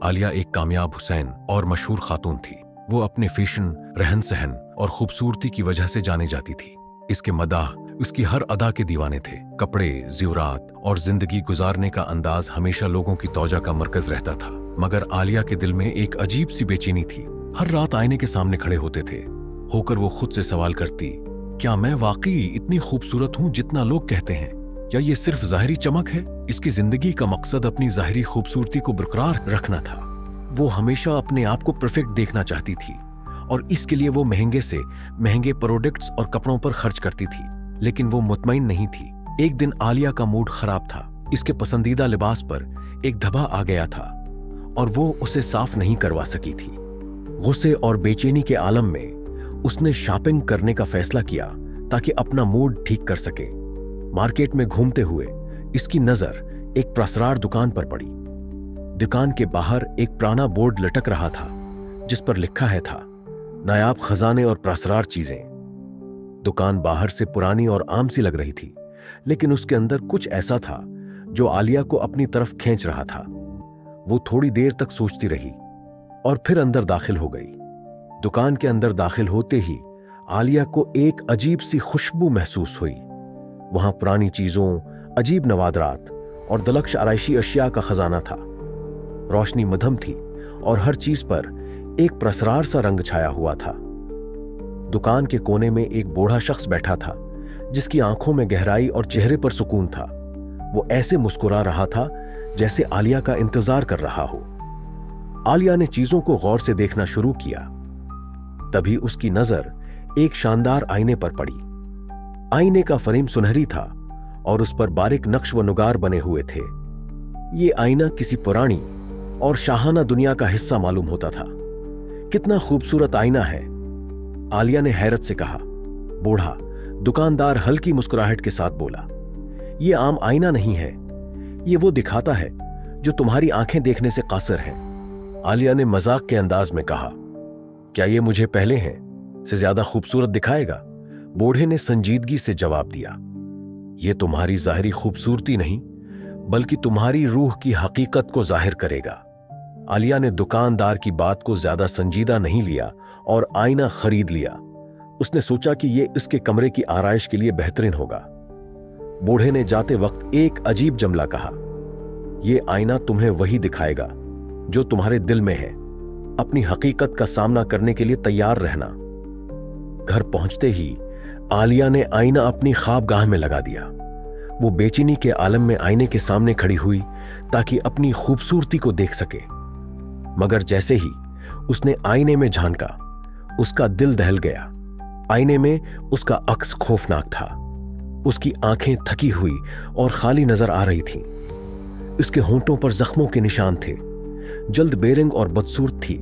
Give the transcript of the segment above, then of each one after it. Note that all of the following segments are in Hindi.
आलिया एक कामयाब हुसैन और मशहूर खातून थी। वो अपने फैशन, रहन सहन और खूबसूरती की वजह से जानी जाती थी। इसके मदाह उसकी हर अदा के दीवाने थे। कपड़े, ज़ेवरात और जिंदगी गुजारने का अंदाज हमेशा लोगों की तौजा का मरकज रहता था। मगर आलिया के दिल में एक अजीब सी बेचैनी थी। हर रात आईने के सामने खड़े होते थे होकर वो खुद से सवाल करती, क्या मैं वाकई इतनी खूबसूरत हूँ जितना लोग कहते हैं, या ये सिर्फ जाहिरी चमक है? इसकी जिंदगी का मकसद अपनी जाहिरी खूबसूरती को बरकरार रखना था। वो हमेशा अपने आप को परफेक्ट देखना चाहती थी और इसके लिए वो महंगे से महंगे प्रोडक्ट्स और कपड़ों पर खर्च करती थी। लेकिन वो मुतमईन नहीं थी। एक दिन आलिया का मूड खराब था। इसके पसंदीदा लिबास पर एक धब्बा आ गया था और वो उसे साफ नहीं करवा सकी थी। गुस्से और बेचैनी के आलम में उसने शॉपिंग करने का फैसला किया ताकि अपना मूड ठीक कर सके। मार्केट में घूमते हुए इसकी नजर एक प्रसरार दुकान पर पड़ी। दुकान के बाहर एक पुराना बोर्ड लटक रहा था जिस पर लिखा है था, नायाब खजाने और प्रसरार चीजें। दुकान बाहर से पुरानी और आम सी लग रही थी, लेकिन उसके अंदर कुछ ऐसा था जो आलिया को अपनी तरफ खींच रहा था। वो थोड़ी देर तक सोचती रही और फिर अंदर दाखिल हो गई। दुकान के अंदर दाखिल होते ही आलिया को एक अजीब सी खुशबू महसूस हुई। वहां पुरानी चीजों, अजीब नवादरात और दलक्श आराइशी अशिया का खजाना था। रोशनी मध्यम थी और हर चीज पर एक प्रसरार सा रंग छाया हुआ था। दुकान के कोने में एक बूढ़ा शख्स बैठा था जिसकी आंखों में गहराई और चेहरे पर सुकून था। वो ऐसे मुस्कुरा रहा था जैसे आलिया का इंतजार कर रहा हो। आलिया ने चीजों को गौर से देखना शुरू किया। तभी उसकी नजर एक शानदार आईने पर पड़ी। आईने का फ्रेम सुनहरी था और उस पर बारीक नक्श व नुगार बने हुए थे। ये आईना किसी पुरानी और शाहाना दुनिया का हिस्सा मालूम होता था। कितना खूबसूरत आईना है, आलिया ने हैरत से कहा। बूढ़ा दुकानदार हल्की मुस्कुराहट के साथ बोला, ये आम आईना नहीं है, ये वो दिखाता है जो तुम्हारी आंखें देखने से कासिर है। आलिया ने मजाक के अंदाज में कहा, क्या ये मुझे पहले हैं से ज्यादा खूबसूरत दिखाएगा? बूढ़े ने संजीदगी से जवाब दिया, ये तुम्हारी जाहिरी खूबसूरती नहीं बल्कि तुम्हारी रूह की हकीकत को जाहिर करेगा। आलिया ने दुकानदार की बात को ज्यादा संजीदा नहीं लिया और आईना खरीद लिया। उसने सोचा कि यह इसके कमरे की आराइश के लिए बेहतरीन होगा। बूढ़े ने जाते वक्त एक अजीब जुमला कहा, यह आईना तुम्हें वही दिखाएगा जो तुम्हारे दिल में है। अपनी हकीकत का सामना करने के लिए तैयार रहना। घर पहुंचते ही आलिया ने आईना अपनी ख्वाबगाह में लगा दिया। वो बेचैनी के आलम में आईने के सामने खड़ी हुई ताकि अपनी खूबसूरती को देख सके। मगर जैसे ही उसने आईने में झांका, उसका दिल दहल गया। आईने में उसका अक्स खौफनाक था। उसकी आंखें थकी हुई और खाली नजर आ रही थीं। इसके होंठों पर जख्मों के निशान थे। जल्द बेरंग और बदसूरत थी,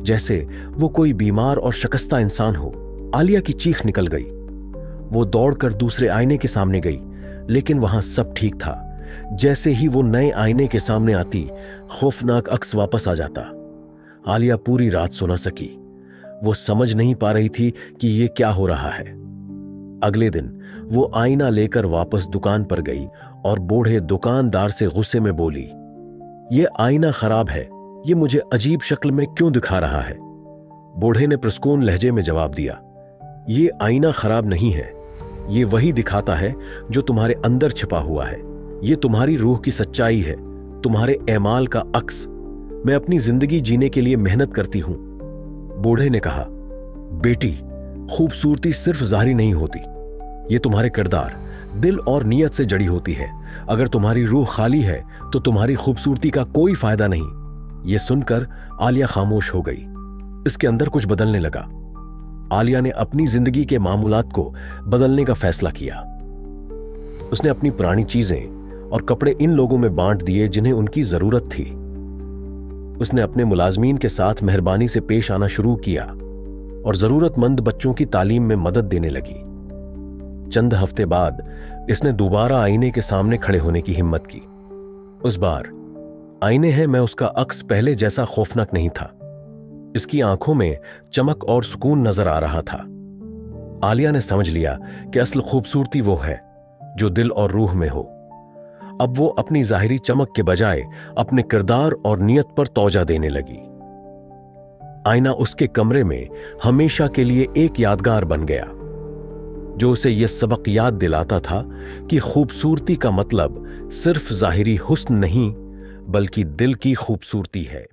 जैसे वो कोई बीमार और शकस्ता इंसान हो। आलिया की चीख निकल गई। वो दौड़कर दूसरे आईने के सामने गई, लेकिन वहां सब ठीक था। जैसे ही वो नए आईने के सामने आती, खौफनाक अक्स वापस आ जाता। आलिया पूरी रात सो न सकी। वो समझ नहीं पा रही थी कि ये क्या हो रहा है। अगले दिन वो आईना लेकर वापस दुकान पर गई और बूढ़े दुकानदार से गुस्से में बोली, ये आईना खराब है, ये मुझे अजीब शक्ल में क्यों दिखा रहा है? बूढ़े ने पुरस्कून लहजे में जवाब दिया, ये आईना खराब नहीं है, ये वही दिखाता है जो तुम्हारे अंदर छिपा हुआ है। ये तुम्हारी रूह की सच्चाई है, तुम्हारे एमाल का अक्स। मैं अपनी जिंदगी जीने के लिए मेहनत करती हूं। बूढ़े ने कहा, बेटी, खूबसूरती सिर्फ जाहिरी नहीं होती, ये तुम्हारे किरदार, दिल और नीयत से जड़ी होती है। अगर तुम्हारी रूह खाली है तो तुम्हारी खूबसूरती का कोई फायदा नहीं। यह सुनकर आलिया खामोश हो गई। इसके अंदर कुछ बदलने लगा। आलिया ने अपनी जिंदगी के मामूलात को बदलने का फैसला किया। उसने अपनी पुरानी चीजें और कपड़े इन लोगों में बांट दिए जिन्हें उनकी जरूरत थी। उसने अपने मुलाजमीन के साथ मेहरबानी से पेश आना शुरू किया और जरूरतमंद बच्चों की तालीम में मदद देने लगी। चंद हफ्ते बाद इसने दोबारा आईने के सामने खड़े होने की हिम्मत की। उस बार आईने है में उसका अक्स पहले जैसा खौफनाक नहीं था। इसकी आंखों में चमक और सुकून नजर आ रहा था। आलिया ने समझ लिया कि असल खूबसूरती वो है जो दिल और रूह में हो। अब वो अपनी जाहिरी चमक के बजाय अपने किरदार और नियत पर तौजा देने लगी। आईना उसके कमरे में हमेशा के लिए एक यादगार बन गया, जो उसे यह सबक याद दिलाता था कि खूबसूरती का मतलब सिर्फ जाहिरी हुस्न नहीं, बल्कि दिल की खूबसूरती है।